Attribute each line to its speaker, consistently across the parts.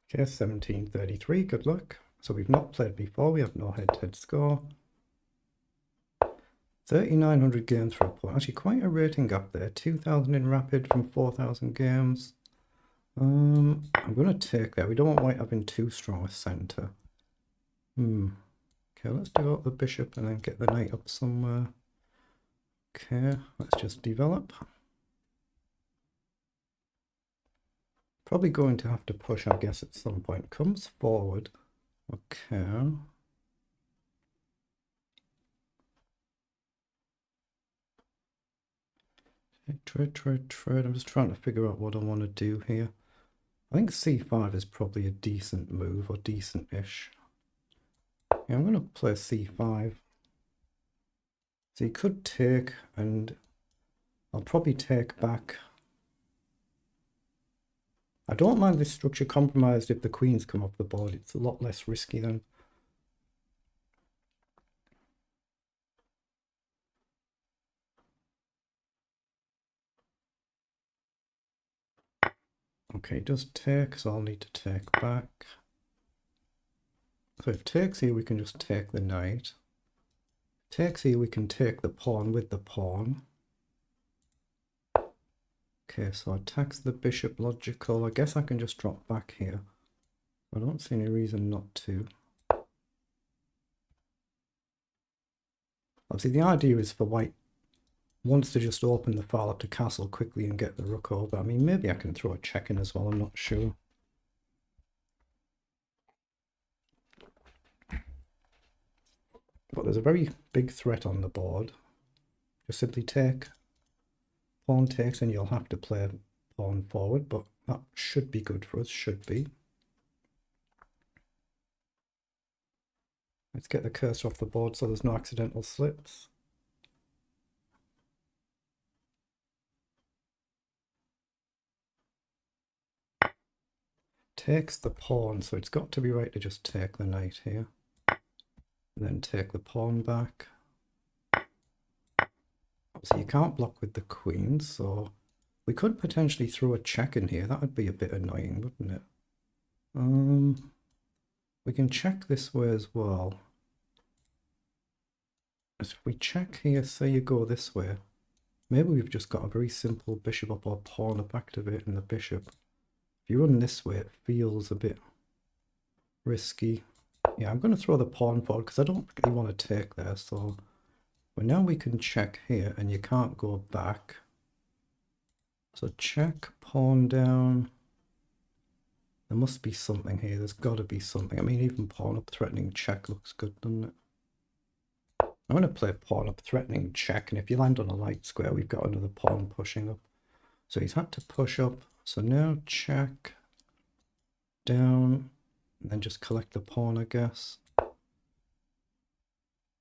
Speaker 1: Okay, 1733, good luck. So we've not played before, we have no head-to-head score. 3,900 games for a point. Actually, quite a rating gap there. 2,000 in rapid from 4,000 games. I'm going to take that. We don't want white having too strong a centre. Okay, let's develop the bishop and then get the knight up somewhere. Okay, let's just develop. Probably going to have to push, I guess, at some point. Comes forward. Okay. Trade. I'm just trying to figure out what I want to do here. I think c5 is probably a decent move, or decent-ish. Yeah, I'm going to play c5. So he could take, and I'll probably take back. I don't mind this structure compromised if the queens come off the board. It's a lot less risky then. Okay, it does take, so I'll need to take back. So if takes here, we can just take the knight. Takes here, we can take the pawn with the pawn. Okay, so attacks the bishop, logical. I guess I can just drop back here. I don't see any reason not to. Obviously, the idea is for white wants to just open the file up to castle quickly and get the rook over. I mean, maybe I can throw a check in as well, I'm not sure. But there's a very big threat on the board. Just simply take, pawn takes, and you'll have to play pawn forward, but that should be good for us, should be. Let's get the cursor off the board so there's no accidental slips. Takes the pawn, so it's got to be right to just take the knight here. And then take the pawn back. Obviously you can't block with the queen, so we could potentially throw a check in here. That would be a bit annoying, wouldn't it? We can check this way as well. As if we check here, say you go this way, maybe we've just got a very simple bishop up or pawn up activating the bishop. If you run this way, it feels a bit risky. Yeah, I'm going to throw the pawn forward because I don't really want to take there. So well, now we can check here and you can't go back. So check, pawn down. There must be something here. There's got to be something. I mean, even pawn up threatening check looks good, doesn't it? I'm going to play pawn up threatening check, and if you land on a light square, we've got another pawn pushing up. So he's had to push up. So now check, down, and then just collect the pawn, I guess.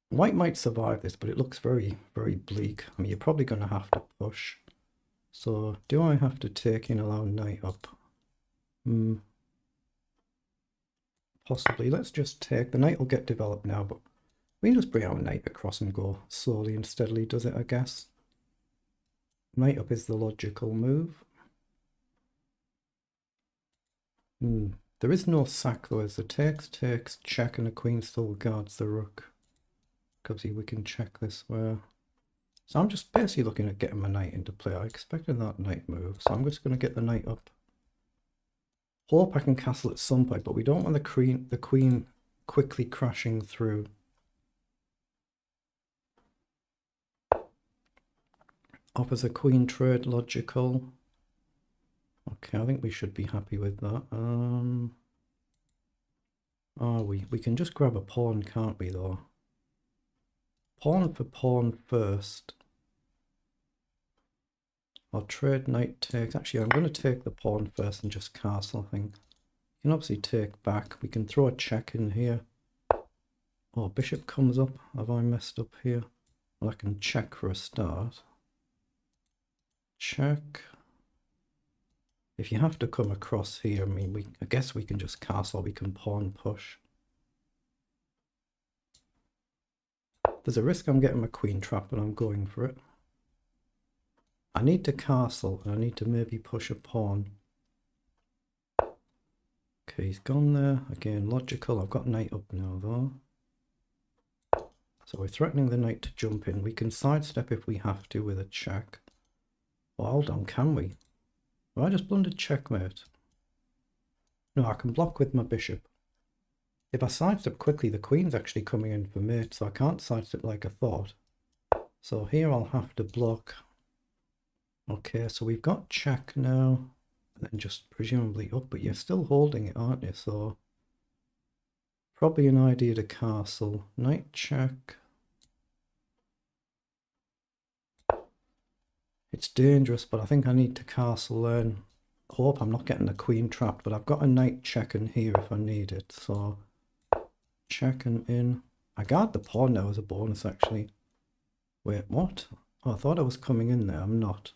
Speaker 1: White might survive this, but it looks very, very bleak. I mean, you're probably going to have to push. So do I have to take in, allow knight up? Possibly. Let's just take. The knight will get developed now, but we can just bring our knight across and go slowly and steadily, does it, I guess? Knight up is the logical move. There is no sack though, as the takes, check, and the queen still guards the rook. Because we can check this way. So I'm just basically looking at getting my knight into play. I expected that knight move, so I'm just going to get the knight up. Hope I can castle at some point, but we don't want the queen quickly crashing through. Offers a queen trade, logical. Okay, I think we should be happy with that. We can just grab a pawn, can't we, though? Pawn for pawn first. I'll trade knight takes. Actually, I'm going to take the pawn first and just castle, I think. You can obviously take back. We can throw a check in here. Oh, bishop comes up. Have I messed up here? Well, I can check for a start. Check. If you have to come across here, I mean, I guess we can just castle. We can pawn push. There's a risk I'm getting my queen trap, but I'm going for it. I need to castle, and I need to maybe push a pawn. Okay, he's gone there. Again, logical. I've got knight up now, though. So we're threatening the knight to jump in. We can sidestep if we have to with a check. Well, hold on, can we? Well, I just blundered checkmate. No, I can block with my bishop. If I sidestep quickly, the queen's actually coming in for mate, so I can't sidestep like I thought. So here I'll have to block. Okay, so we've got check now. And then just presumably up, but you're still holding it, aren't you? So probably an idea to castle. Knight check. It's dangerous, but I think I need to castle then. Hope I'm not getting the queen trapped, but I've got a knight check in here if I need it. So check and in. I guard the pawn now as a bonus, actually. Wait, what? Oh, I thought I was coming in there. I'm not.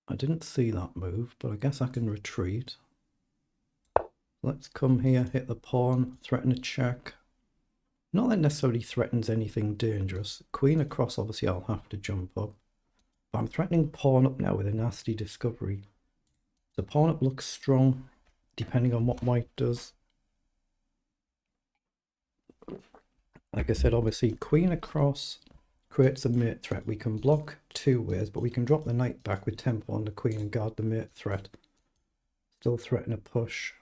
Speaker 1: I didn't see that move, but I guess I can retreat. Let's come here, hit the pawn, threaten a check. Not that it necessarily threatens anything dangerous. Queen across, obviously I'll have to jump up. But I'm threatening pawn up now with a nasty discovery. The pawn up looks strong, depending on what white does. Like I said, obviously queen across creates a mate threat. We can block two ways, but we can drop the knight back with tempo on the queen and guard the mate threat. Still threaten a push.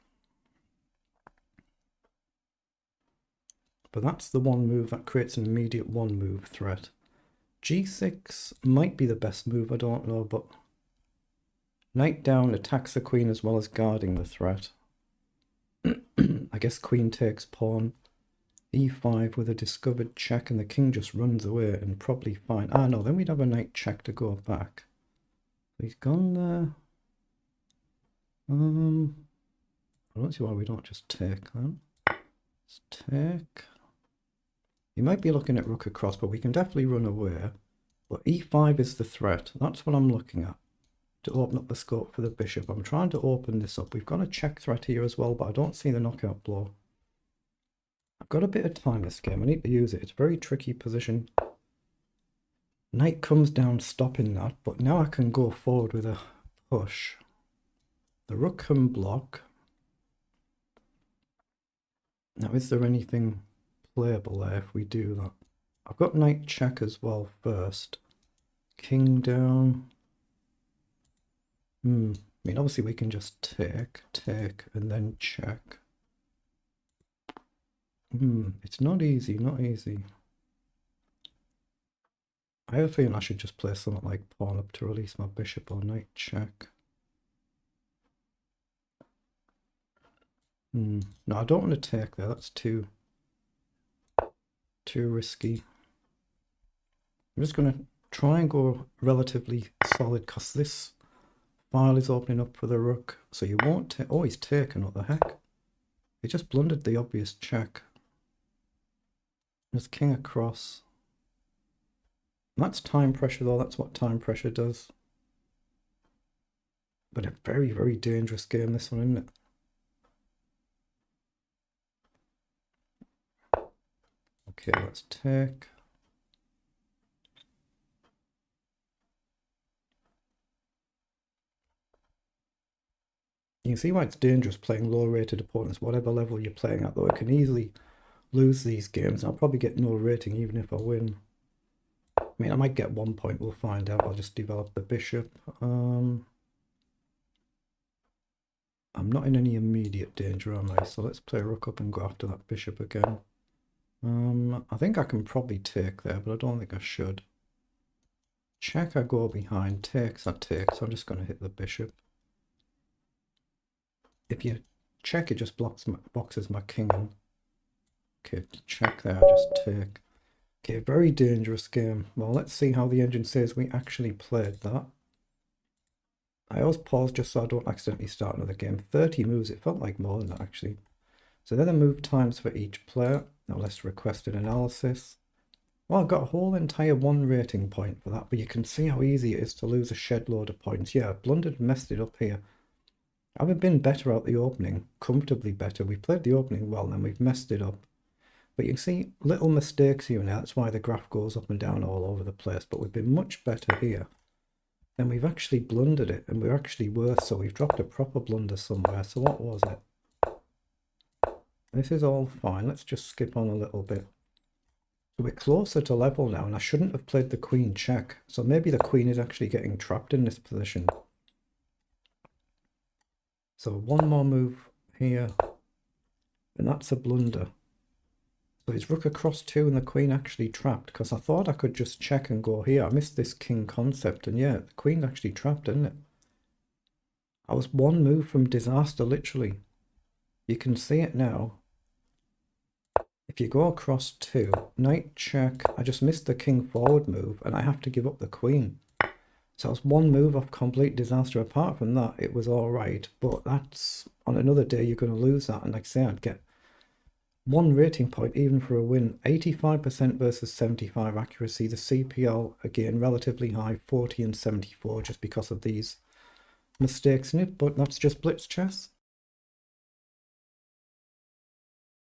Speaker 1: But that's the one move that creates an immediate one move threat. G6 might be the best move, I don't know, but knight down attacks the queen as well as guarding the threat. I guess queen takes pawn. E5 with a discovered check, and the king just runs away and probably fine. Ah no, then we'd have a knight check to go back. He's gone there. I don't see why we don't just take then. Let's take. He might be looking at rook across, but we can definitely run away. But E5 is the threat. That's what I'm looking at to open up the scope for the bishop. I'm trying to open this up. We've got a check threat here as well, but I don't see the knockout blow. I've got a bit of time this game. I need to use it. It's a very tricky position. Knight comes down stopping that, but now I can go forward with a push. The rook can block. Now is there anything playable there if we do that? I've got knight check as well first. King down. I mean, obviously we can just take, and then check. It's not easy, not easy. I have a feeling I should just play something like pawn up to release my bishop or knight check. No, I don't want to take there. That's too risky. I'm just going to try and go relatively solid because this file is opening up for the rook. So you won't take... Oh, he's taken. What the heck? He just blundered the obvious check. There's king across. That's time pressure though. That's what time pressure does. But a very, very dangerous game, this one, isn't it? Okay, let's take. You can see why it's dangerous playing low rated opponents, whatever level you're playing at, though I can easily lose these games. I'll probably get no rating even if I win. I mean, I might get 1 point, we'll find out. I'll just develop the bishop. I'm not in any immediate danger, am I? So let's play rook up and go after that bishop again. I think I can probably take there, but I don't think I should. Check, I go behind. Takes, I take. So I'm just going to hit the bishop. If you check, it just boxes my king in. Okay, check there, I just take. Okay, very dangerous game. Well, let's see how the engine says we actually played that. I always pause just so I don't accidentally start another game. 30 moves, it felt like more than that actually. So they're the move times for each player. Now let's request an analysis. Well, I've got a whole entire 1 rating point for that, but you can see how easy it is to lose a shed load of points. Yeah, I've blundered and messed it up here. I haven't been better out the opening, comfortably better. We've played the opening well, then we've messed it up. But you can see little mistakes here and there. That's why the graph goes up and down all over the place. But we've been much better here. and we've actually blundered it, and we're actually worse, so we've dropped a proper blunder somewhere. So what was it? This is all fine. Let's just skip on a little bit. So we're closer to level now, and I shouldn't have played the queen check. So maybe the queen is actually getting trapped in this position. So one more move here, and that's a blunder. So he's rook across 2 and the queen actually trapped, because I thought I could just check and go here. I missed this king concept, and yeah, the queen actually trapped, isn't it? I was one move from disaster, literally. You can see it now. If you go across 2, knight check, I just missed the king forward move, and I have to give up the queen. So I was one move off complete disaster. Apart from that, it was all right, but that's, on another day, you're going to lose that, and like I say, I'd get 1 rating point even for a win. 85% versus 75 accuracy. The CPL, again, relatively high, 40 and 74, just because of these mistakes in it, but that's just blitz chess.